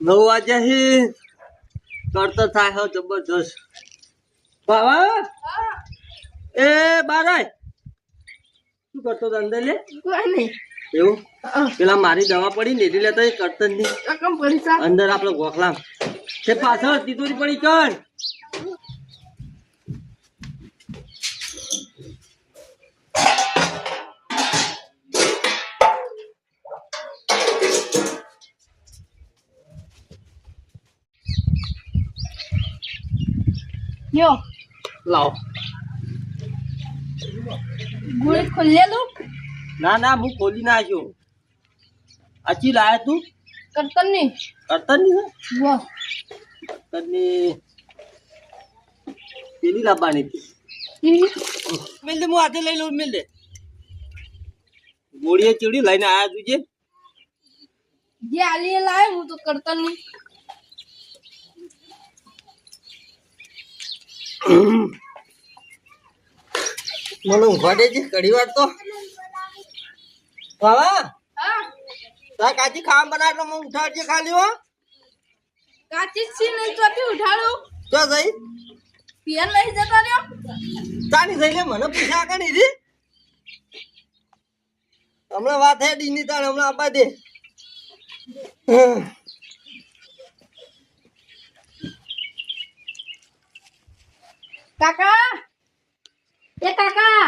9 વાગ્યા કરતા થાય હો જબરજસ્ત બાવા એ બારાય શું કરતો તો અંદર લે એવું પેલા મારી દવા પડી ને એટલે લેતા કરતા જ નહીં અંદર આપડે ગોખલામ તે પાછળ તિજોરી પડી કર યો લાવ ગોળી ખોલેલું ના ના હું ખોલી નાખ્યો આચી લાયા તું કરતનની કરતનની વાહ કરતનની પેલી લાવવાની હતી મિલ દે હું હાથે લઈ લઉં મિલ દે ગોળીએ ચીડી લઈને આયા તુજે જે આલી લાય હું તો કરતનની મને ઊંઘવા દે છે ઘડી વાર તો બાબા હા તા કાચી ખાવા બનાવ એટલે હું ઉઠાડજે ખાલી હો કાચી સી નહીં ચોથી ઉઠાડું ચો જઈ પિયર લઈ જતા રહ્યો ચાની થઈ લે મને પૈસા આગળ નહીં રી હમણાં વાત હે ડીની તાણ હમણાં આપવા દે કાકા એ કાકા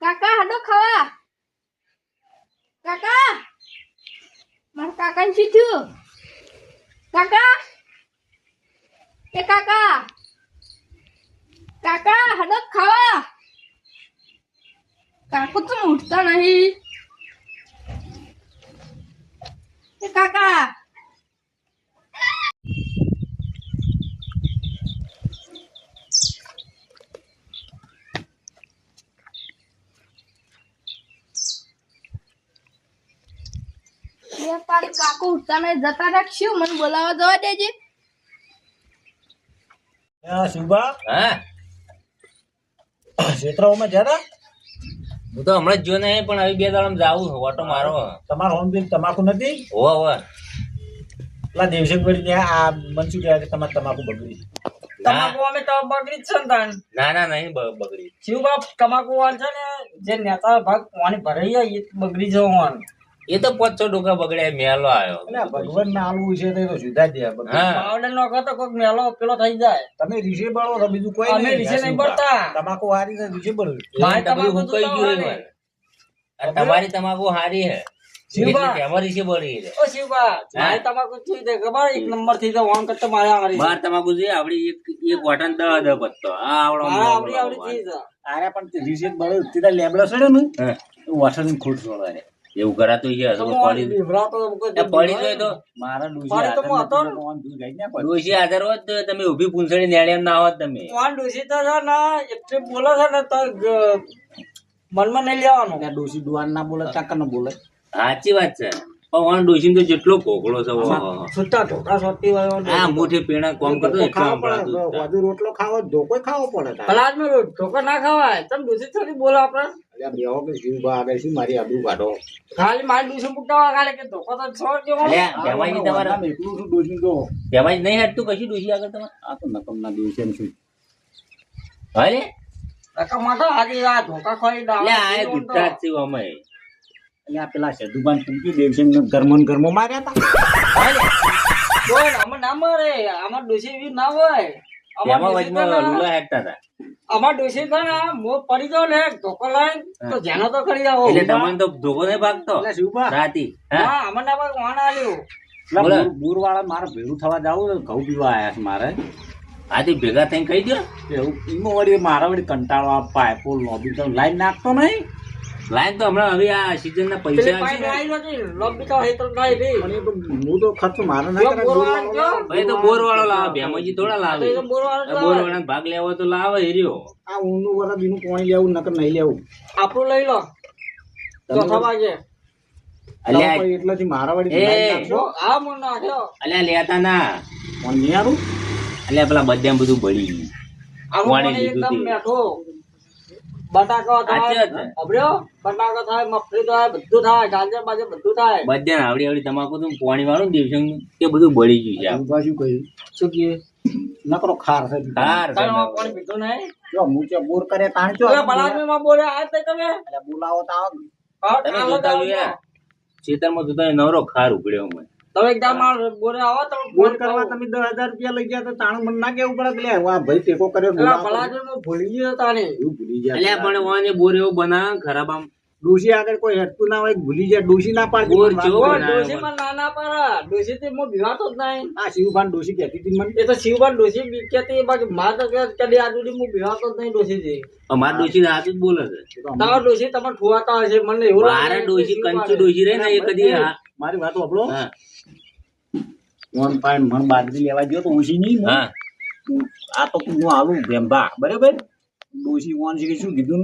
કાકા હાડો ખાવા કાકા મારા કાકાને શું થયું કાકા એ કાકા કાકા હાડો ખાવા કાકુ તો ઉઠતા નહીં એ કાકા તારી કાકુ ઉઠતા નહીં જતા રાખશું મને બોલાવા જવા દેજે શુભા હા ક્ષેત્રોમાં જતા હું તો હમણાં જ જો નહીં પણ હવે 2 દાડામાં જાવું ઓટો મારો તમારો હોમ બિલ તમાકુ નથી હોવા હોવા પેલા દેવશે પડી આ મનસુખ કહેવાય કે તમારે તમાકુ બગડી તમાકુ અમે તો બગડી જ છે ને તાન ના ના નહીં બગડી શિવ બાપ તમાકુ વાળ છે ને જે નેતા ભાગ પાણી ભરાઈ જાય એ બગડી જવાનું એ તો 500 ડોકા બગડ્યા મેલો આવ્યો એટલે ભગવાન ના આલવું છે તો એ તો સુધા દે હા પાવડર નો તો કોઈક મેલો પેલો થઈ જાય તમે રીસે બળો તો બીજું કોઈ અમે રીસે નહીં બળતા. તમાકુ હારી છે રીસે બળો મારે તમારી તમાકુ હુકાઈ તો ગયું હોય હોય. આ તમારી તમાકુ હારી હે શિવબા. એટલે તમારી છે બળી છે ઓ શિવબા મારે તમાકુ થઈ જાય ખબર 1 નંબર થઈ જાય ઓન કરતા મારે આગળ બાર તમાકુ છે આપડી એક વાટન 10 પત્તો આ આવડો આવડી આવડી થઈ જાય આરે પણ રીસે બળો તીધા લેબડો સડ્યો ને હા. વોટર ની ખોટ સોળારે એવું કરાતું છે તો હજુ હું પડી બીવરાતો તો કોઈ પડી જાય તો મારા પાણી તો હું હતો ને. ડોશી હાજર હોત તો તમે ઊભી પૂંછડી નેડે એમ ના હોત તમે ઓન ડોસી તો છે ને એટલે બોલે છે ને તો મનમાં નહીં લેવાનું ડોસી દુવાન ના બોલે કાકા ના બોલે સાચી વાત છે પણ ઓન ડોશી તો જેટલો કોકળો છે ઓહો. છૂટા ઢોકા સોટી વાળો આ મોટી પીણા કોમ કરતો એટલો ખાવો સંભળાતું પડે જ વધુ રોટલો ખાવો ધોકો ખાવો પડે તારે. પલાદ માં ઢોકા ના ખવાય તમે ડોસી થોડી બોલો આપડે અલ્યા બેહો કે જીવબા આગળ શું મારી આડું કાઢો ખાલી મારી ડોસી મુકતા ખાલી કે ધોકો તો છોડ દેવો અલ્યા ભેમાજી તમારા આમ એકલું શું ડોસી તો ભેમાજી નહીં હટતું કશું ડોશી આગળ તમારે આ તો નકમના દિવસે ને શું હાલે ધક્કા માથો હાજી આ ધોકા ખાઈ એટલે આ ગુટ્ટા જ છે અમે એટલે આ પેલા સદુબાન પૂંકી દેવસેન ઘરમાં ને ઘરમાં માર્યા હતા બોલ આમાં ના મરે આમાં ડોસી એવી ના હોય એમાં વચમાં રૂલા હેકતા હતા અમાર ડોસી છે ને મો પડી જાવ ને ધોકો લઈને તો જેનો તો કરી આવો એટલે તમને તો ધોકો નહીં ભાગતો એટલે શિવબા રાતી હા હા અમને ના ભાઈ વાણ આલ્યું બોલો. બુર વાળા મારે ભેગું થવા જાવું તો ઘઉં પીવા આયા છે મારે આથી ભેગા થઈને કહી દો એવું એમાં વળી મારા વળી કંટાળો આ પાઇપો લોબી તો લાઈન નાખતો નહીં લાઈન તો હમણાં હવે આ સીઝન ના પેલી પૈસા પાઈ આવશે ને. આવી નથી લોબી તો હેતર નહીં રે પણ એ તો હું તો ખર્ચો મારે ના કરે બોર બુર વાળો વાળો લાવે. ભાઈ તો બોર વાળો લાવે ભેમાજી થોડા લાવે તો બોર વાળો બોર વાળા ભાગ લેવો તો લાવે હીર્યો આ ઊંડું વરા બીનું પાણી લેવું નકર નહીં લેવું આપણું લઈ લો ચોથા વાગે અલ્યા તો પછી એટલાથી મારા વળી એ. લાઈન નાખશો. હા મને નાખ્યો અલ્યા લેતા ના પણ નહીં આરું અલ્યા પેલા બધા બધું બળી ગયું આવું વાણી મને લીધું એકદમ તે. મેઠો બટાકો સાચી થાય વાત છે. અભર્યો બટાકો થાય મગફળી થાય બધું થાય ગાજર બાજર બધું થાય બધા આવડી આવડી તમાકુ તો પાણી વાળું દિવસે એ બધું બળી ગયું છે શું કહ્યું શું કહે નકરો ખાર છે હાર છે. તારે પાણી પીધું નહીં જો મૂચે બોર કરે તાણ ચો અરે બળાદમીમાં બોલે આ તે તમે એટલે બોલાવો તો આવો ને. તમે જોતા જોયા ખેતરમાં જોતા નવરો ખાર ઉગડ્યો મને તમે એકદમ માર બોલે આવો તમે બોર કરવા તમે 10,000 રૂપિયા લઈ ગયા તો તાણ મને ના કેવું પડે કે લે વાહ ભાઈ ટેકો કર્યો બોલાવો. બળાદમીમાં ભૂલી ગયો તાને એવું ભૂલી જાય એટલે પણ વાને બોર એવો બનાવે ખરાબ આમ ડોશી આગળ કોઈ હેઠતું ના હોય ભૂલી જાય ડોશી ના પાડતી બોર મને જેવો વાત ઓ કરે. ડોશીમાં નાના પારા ડોશીથી હું બીવાતો જ નહીં આ શિવભાન ડોશી કહેતી હતી મને એ તો શિવભાન ડોશી બીકતી બાકી માર તો કદી આ સુધી હું બીવાતો જ નહીં ડોશીથી અમાર ડોશી હાથ જ બોલે છે તમારા ડોશી તમને ઠુવાતા હશે મને એવું મારે ડોશી કંચુ ડોશી રહે ને એ કદી મારી વાત સાંભળો હા મન પાણ મન બાજરી લેવા ગયો તો ઓછી નહીં ને. હા આ તો હું આવું ભેંભા બરાબર ડોશી ઓન છે કે શું કીધું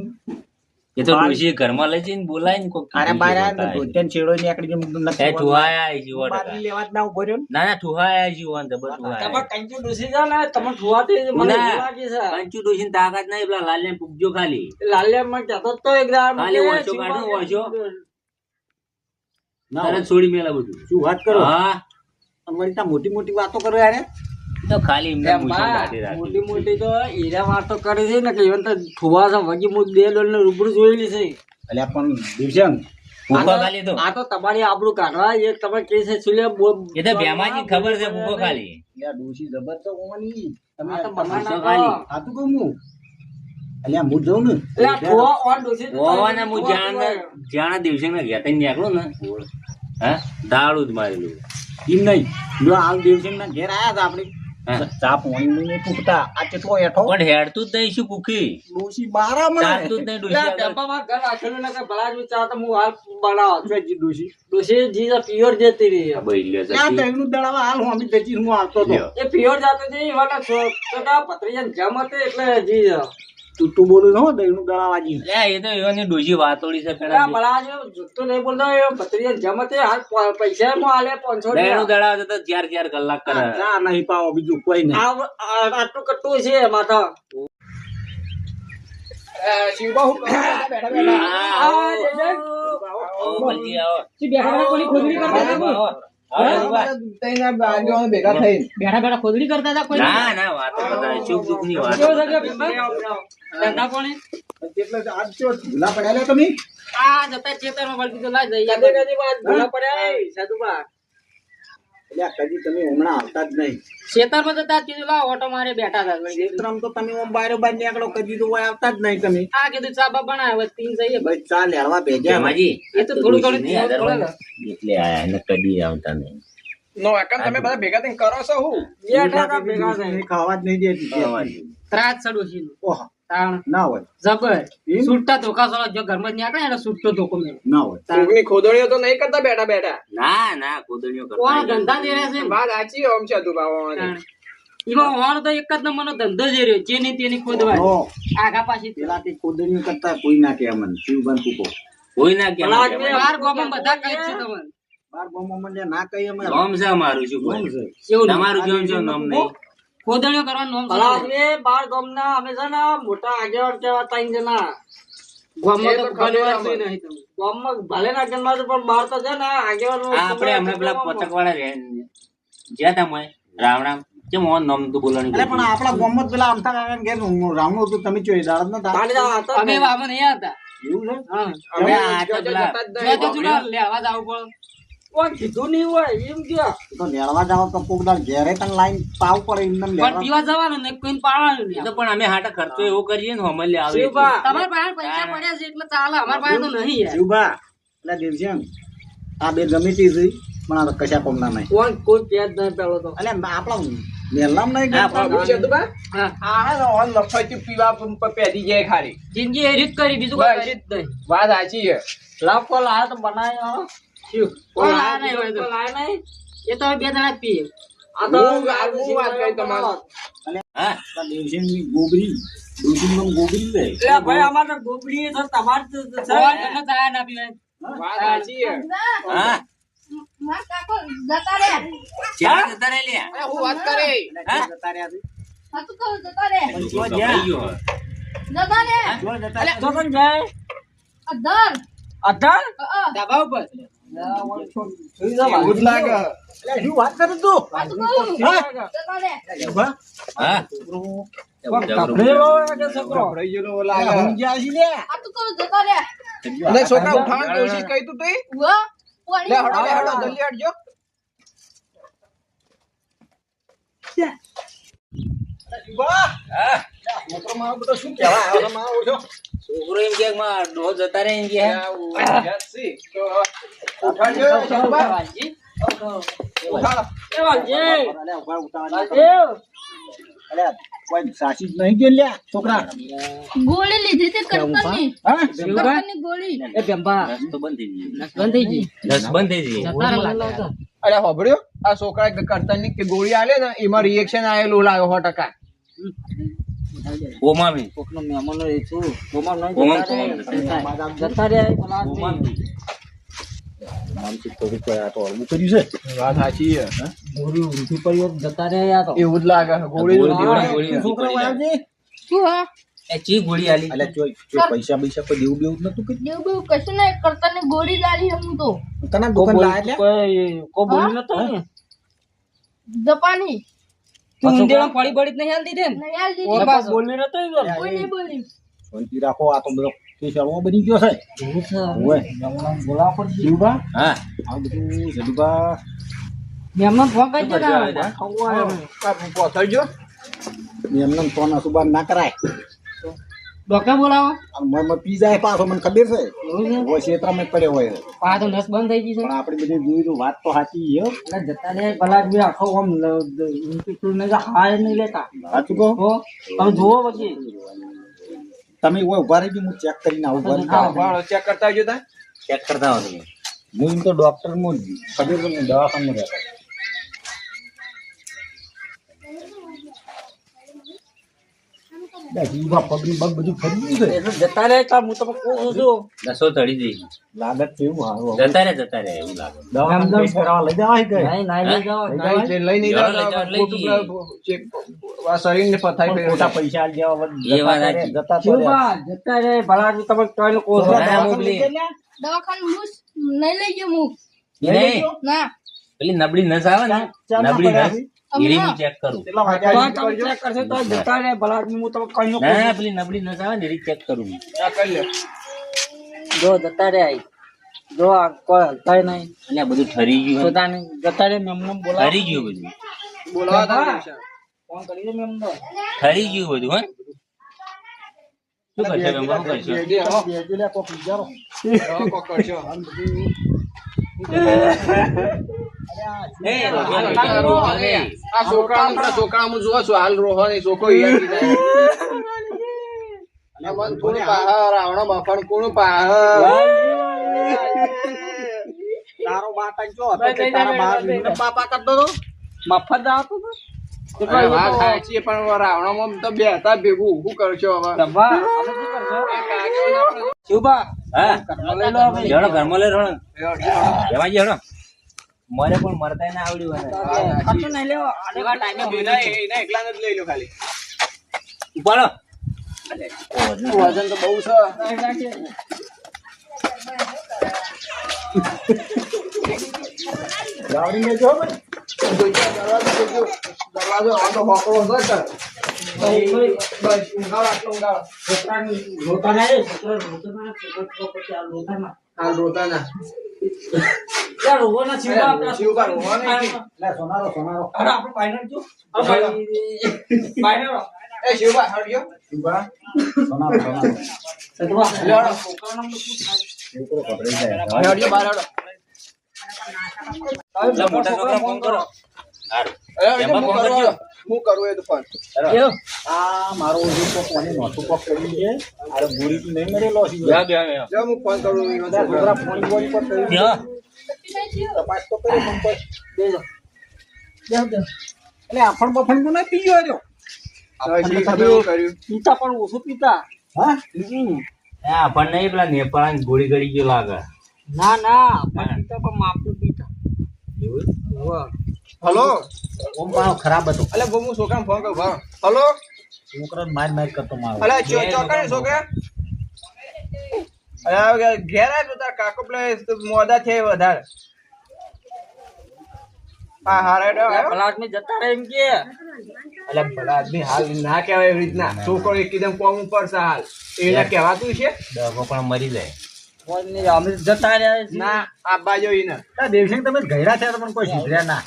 એ તો ડોશી ઘરમાં લઈ જઈને બોલાય ને કોક અરે બાર આ તો ધોતિયાને છેડો નીકળી ગયો મૂકીને એ નથી ઠુહાયા આઈ જીવો બાજરી લેવા જ ના ઉભો રહ્યો ને. ના ના ઠુહાયા આઈ જીવો જબર ઠુહાયા તમારે કંચુ ડોશી છે ને તમે ઠુવાતી મને એવું લાગે છે કંચુ ડોશી તાકાત નહીં પેલા લાલ ને પૂગજો ખાલી લાલિયામાં કહેતો જ તો એક દાડો ખાલી કે ઓછો કાઢો, શિવભાન- ઓછો. ના તરત છોડી મેલા બધું શું વાત કરો હા અમારી ત્યાં મોટી મોટી વાતો કરો યાર તો ખાલી એમને એમ મૂછો બા, કાઢી રાખી. મોટી મોટી તો હીરા વાતો કરે છે ને કે even તો ઠુવા છે વગી હું 2 ડોલર રૂબરૂ જોયેલી છે એટલે પણ દિવસંગ ભૂખો ખાલી તો આ તો તમારી આબરૂ કાઢવા એ તમે કે છે સુલે એ તો બેમાજી ખબર છે ભૂખો ખાલી યાર ડોશી જબર તો ઓની તમે આ તો આ બનાના ભૂખો ખાલી. ખાતું કહું હું અલ્યા હું જાઉં ને એટલે આ ઠુવા ઓન ડોશી તો ઓવાના હું ઠુવા જાણા દિવસે ના ગયા તઈ નીકળો ને હા દાળું જ મારેલું એમ નહીં જો હાલ દેવસિંહ ના ઘેર આયા હતા આપણે હા. ચા પાણી નહીં પૂછતા આ કેટલો એઠો પણ હેડતું જ નહીં શું કુકી ડોશી બારા ચાલતું જ મને નહીં એટલે આ ડોશી આગળ. ડબ્બામાં ઘર રાખેલું ને કે ભલા જ વિચાર તો હું હાલ બનાવો ચોજી ડોશી ડોશી જી પ્યોર જતી રહી ભાઈ લ્યો તો આ દહીંનું દળાવા હાલ હું અમી જતી હું આવતો હતો લ્યો. એ પ્યોર જાતે જઈ વાળા ભત્રીજા જમ હતી એટલે જી તું બોલું હો દહીંનું દળાવા જી લે, એ તો એવાની ડોશી વાતોડી છે એટલે આ પેલા ભલા જ જુઠ્ઠો નહીં બોલતો એ ભત્રીજા જમ હતી હાલ પૈસા હું હાલે 500 બેનું દડાવે તો 4 કલાક કરે ચા નહીં પાવો બીજું કોઈ નહીં આટલું કટ્ટું છે માથા આવો. ભલજી આવો. આવો. ના ના વાતો બધા સુખ દુઃખ ની વાતો ધંધા કોણે એટલે આજ ચો ભૂલા પડ્યા લે તમે આ જતા ખેતરમાં વળગી તો લાઈ જઈએ કદી વાત ભૂલા પડ્યા એ સાધુબા એટલે કદી તમે હમણાં આવતા જ નહીં ખેતરમાં જતા કીધું લાવ ઓટો મારે બેઠા હતા ક્ષેત્રમાં તો તમે ઓમ બારો બાર નીકળો કદી તો ઓય આવતા જ નહીં તમે આ કીધું ચા બા બનાવે તીન જઈએ ભાઈ ચા લેવા ભેજ્યા જમાજી, એ તો થોડું ઘણું ડોશીને આદર હોય ને, થોડું એટલે આયા એને કદી આવતા નહીં બેઠા હતા ભેગા થઈ ખાવા જ નહીં દેતી ત્રાસ ચડું છે ઓહો તાણ ના હોય જબર એમ? છૂટતા ધોકા સોળો જો ઘરમાં જ નીકળે એટલે છૂટતો ધોકો મેળો ના હોય ના ના કોદણીઓ કોણ કરતા ધંધા દે રહ્યા છે તાણ. એમાં હોવાનો તો એક જ નંબરનો ધંધો જ રહ્યો જેની તેની ખોદવા ઓ, આગા પાછી પેલા તે કોદણીઓ કરતા કોઈ ના કે અમન શિવબાન કૂકો કોઈ ના કેમ ભલા કહેવાય. બાર ગામમાં બધા કહે છે તમને બાર ગામમાં મને ના કહી અમે નામ છે અમારું શું નામ કોઈ? છે. એવું તમારું કેમ છે નામ નહીં ખોદણીઓ કરવાનું નામ ભલા છે. આદમી બાર ગામના અમે છે ને મોટા આગેવાન કહેવા 3 જણા ગામમાં તો ઘણી વાર જોઈ નહીં તમે. ગામમાં ભલે ના જન્મા તો પણ બાર તો છે ને આગેવાન આ આપણે હમણાં પેલા પતકવાળા જ્યાં તા મોય રાવણા કેમ ઓન નામ તો બોલવાની અરે પણ આપણા ગામમાં જ પેલા અમથા કાકાને ઘેર રામનું હતું તમે જોઈ દાડત નતા અમે વામન અહીંયા હતા એવું છે હા હવે આ તો પેલા જો તો જુના લેવા જ આવવું પડે. કોઈ કીધું નહીં હોય એમ કયો તો લેવા જાવ તો કોક દાડ ઘેરે તને લાઈન પાવ પડે એમને પણ લેવા પીવા જવાનું ને કોઈને પાડવાનું એ નહીં તો પણ અમે હાટા ખર્ચો એવો કરીએ ને હમલે આવે એટલે. શિવબા તમારા પાસે પૈસા પડ્યા છે એટલે ચાલે અમારા પાસે તો નહીં યાર શિવભા એટલે દેવશ્યામ આ બે ગમે તે છે પણ આ તો કશા કોમના નહીં કોઈ કોઈ કે જ નહીં પેલો તો એટલે આપણા મેલામ નહીં હા, ગમતા. હા જિંદગી એ રીત કરી બીજું કોઈ કરી જ નહીં લાખો લાયા તો બનાવ્યો શિવ કોઈ લાયા નહીં હોય તો. કોઈ લાયા નહીં એ તો હવે બે જણા જ પીએ આ તો વાત કરી તમારો હા આ દેવશ્યામની ગોબરી ડોશીનું નામ ગોબરી છે. એટલે ભાઈ અમાર તો ગોબડી છે તમાર તો છે કોઈ તમને ચાયા ના પીવાય હા મારા કાકો જતા રે જ્યાં જતા રહે લ્યા. એટલે હા? જતા રહ્યા છે. હતું કહું જતા રે પણ જો તો જ્યાં થઈ ગયો હવે. તો પણ જાય અઢાર ધાબા ઉપર એવું જ લાગે અલ્યા શું વાત કરે તું હા કપડેલો કે છોકરો રહી ગયેલો લાગે ઊંઘ્યા છે લે અને છોકરા ઉઠાવવાની કોશિશ કરી તું તઈ લે હડો જલ્દી હટજો છોકરો મારો બધો શું કહેવા આવ્યો છે મારો ઓછો છોકરો એમ કે માં ડોહ જતા રહે એમ કે ઉઠાડજો શંભા વાલજી ઉઠાડો એ વાલજી અલ્યા ઉભા ઉતાવળ વાલજી અલ્યા કોઈ સાચી જ નહીં ગયો લ્યા છોકરા ગોળી લીધી તે કરતાની હા કરતાની ગોળી એ બેંબા રસ તો બંધ થઈ ગઈ બંધ થઈ ગઈ રસ બંધ થઈ ગઈ જતા લાગતા અરે હોભળ્યો આ છોકરા કરતાની કે ગોળી આલે ને એમાં રિએક્શન આયેલું લાગે 100%. ઓમાં બી કોકનો મહેમાનો એ છું ગોમાં નહીં ગોમાં જતા રે પેલા ઓમાં બી માનસિક તો કોઈ આ તો હળવું કર્યું છે વાત સાચી છે ગોળી ઊંધી પડી હોત જતા રે યા તો એવું જ લાગે ગોળી ગોળી છોકરો વાળજી શું હા એ ચી ગોળી આલી અલ્યા જોઈ પૈસા પૈસા કોઈ દેવું બેવું નતું કે એવું બહુ કશું નહીં કરતાની ગોળી લાવી હું તો તને દુકાન લાયા કોઈ કો બોલી નતો ને જપાની તું ઊંધેડા પડી પડી જ નહીં હાલતી તેમ નહીં આલી ઓ બા બોલી નતો ઈ ગયો કોઈ નહીં બોલી શાંતિ રાખો આ તો બધો કેસ હળવો બની ગયો છે ઓય બોલાવ પર જીવબા હા આ બધું જડીબા મહેમાન ફોન કરી દે પહોંચજો એમને તો ના સુબાન ના કરાય ડોક્ટર બોલાવો આ મર પી જાય પાછો મને ખબર છે ઓય ક્ષેત્રમાં પડ્યો હોય પા તો નસ બંધ થઈ ગઈ છે પણ આપણે બધી જોઈ તો વાત તો સાચી છે એટલે જતા રે પેલા બી આખો આમ ઊંચું ને હાય નહીં લેતા સાચું કહો તો તમે જુઓ પછી તમે ઓય ઉભા રહી હું ચેક કરીને આવું ઉભા રહી વાળો ચેક કરતા આવજો તા ચેક કરતા હો તમે હું એમ તો ડોક્ટર માં ખબર છે હું દવાખાને રહેતો જીવા પગની બગ બધું ફરી ગયું છે એટલે જતા રે તો હું તમે કહું છું દસો ચડી જઈ લાગત કેવું હારું જતા રે એવું લાગે દવાખાને ટેસ્ટ કરાવવા લઈ જવાય કે નહીં નહીં લઈ જાઓ લઈ નહીં લઈ જાઓ, લઈ જઈએ. શરીર ને પથાઈ ખોટા પૈસા આલી દેવા એ વાત સાચી. જતા તો શિવબા જતા રે ભલા તમે ટોયલ કહો છો ના, મોકલી. દવાખાનું હું નહીં લઈ ગયો હું નહીં ના પેલી નબળી નસ આવે ને નબળી નસ એરી હું ચેક કરું કેટલા તો વાગ્યા તમે ચેક કરશો તો જતા રે ભલા હું તમે કઈ નો ના પેલી નબળી નસ આવે ને એરી ચેક કરું કરી લે જો જતા રે આઈ જો આ કોઈ હલતા નહીં અને આ બધું ઠરી ગયું હે. પોતાને જતા રે મેમને બોલાવો ઠરી ગયું બધું બોલાવા તા ફોન કરી દે મેમને ઠરી ગયું બધું હે શું કરશે મેમ્બર શું કરશે બેજુલે કોક વિચારો કોક કરશો એ આ છોકરા હું જોઉં છું હાલ રોહન એ છોકરો યાદ જાય અને મન થોડું પાહા રાવણ મફણ કોણ પાહા તારો બાટા જો હતો કે તારા બાર પાપા કરતો તો મફત આવતો તો અરે વાત સાચી પણ રાવણમાં તો બે હતા ભેગું શું કરશો હવે દબા અમે શું કરશો શિવબા હા લઈ લો ભાઈ જણો ઘરમાં લઈ રહો જવા જણો મરે પણ મરતા ના આવડ્યું હોય ખર્ચો નહીં લેવો એવા ટાઈમે એના એકલા જ લઈ લો ખાલી ઉપાડો વજન તો બહુ છે ગાવડી ને જો ભાઈ દરવાજો આટલો હોકળો હતો સર બસ ઊંઘાડો આટલો ઊંઘાડો રોતા ના રે છોકરો પછી આ રોતા ના હાલ રોતા ના યાર રોવો ના શિવબા આપણા શિવબા રોવા નહીં. લે સોનારો અરે આપણે પાઇનર જો પાઇનર એ શિવબા હટજો સુબા સોનારો સદવા લેવડો. છોકરાનો શું થાય છોકરો પકડી જાય હટજો બહાર હટો એટલે મોટા છોકરા ફોન કરો હારું એમાં ફોન કરજો હું કરું એ તો ફોન કેવો આ મારો ઓજો કોક મને નોતું કોક કરી છે અરે ગોળી તો નહીં મરેલો છે બે બે જો હું ફોન કરું એનો છોકરા ફોન બોલ પર કરી ત્યાં તપાસ તો કરી પણ કોઈ બેજો જાવ જાવ એટલે આફણ બફણ તો નહીં પી ગયો શી ખબર હું કર્યું પીતા પણ ઓછું પીતા હા આપણને નહીં પેલા નેપાળ ગોળી ગળી ગયો લાગે ના ના પણ પીતા પણ માપનું પીતા હલો ઓમ પાણો ખરાબ હતો અલે બહુ હું છોકરાને ફોન કરું હલો છોકરાને માર કરતો મારો અલે ચોકડી છોકરા અરે ઘેર આવ તો તાર કાકો પેલા મોદા છે વધારે હા હારે પલાટમાં જતા રહે એમ કે અલે ભલા આદમી હાલ ના કહેવાય એવી રીતના છોકરો એકદમ કોમ ઉપર છે હાલ એને કહેવાતું છે દગો પણ મરી જાય કોઈને અમે જતા રહ્યા છીએ. ના આ બાજુ ઈને દેવસિંહ તમે ગયડા થયા તો પણ કોઈ સુધર્યા ના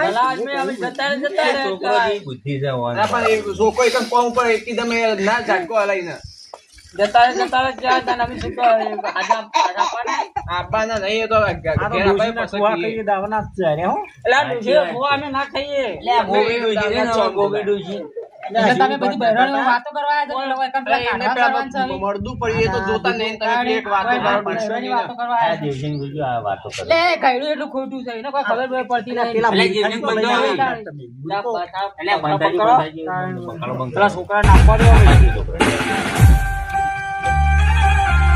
ભલા આદમી અમે જતા રહ્યા. છોકરો જેવી બુદ્ધિ છે ઓન. ના પણ એ છોકરો એકદમ કોમ ઉપર એકદમ ના ઝાટકો હલાઈને જતા રહ્યા હતા ને અમે શું કહે આજા પાડે આબાના નહીં એ તો ઘેર આબાએ પસંદ દાવાના જ છે અરે હો એટલે આ ડોશી હું અમે ના ખાઈએ ગોગી ડોશી છે ને, ગોગી ડોશી. એટલે તમે બધી બહેરાણીઓ વાતો કરવા આવ્યા છો, એટલે એને પેલા મળદું પડી એ તો જોતા નહીં તમે એક વાતો કરો બહેરાણી વાતો કરવા આ આવ્યા છો. દેવસિંહ ગુજુ આ વાતો કરે. એટલે એ કઈડું એટલું ખોટું છે એને કોઈ ખબર પડતી નથી. પેલા એટલે જેને મૂર્ખાને તો લઈ બંધો આવ્યા હોય. તમે. મૂર્ખો. એટલે બંધાજી બંધાજી બંધાજી. પેલા છોકરા નાખવા દો.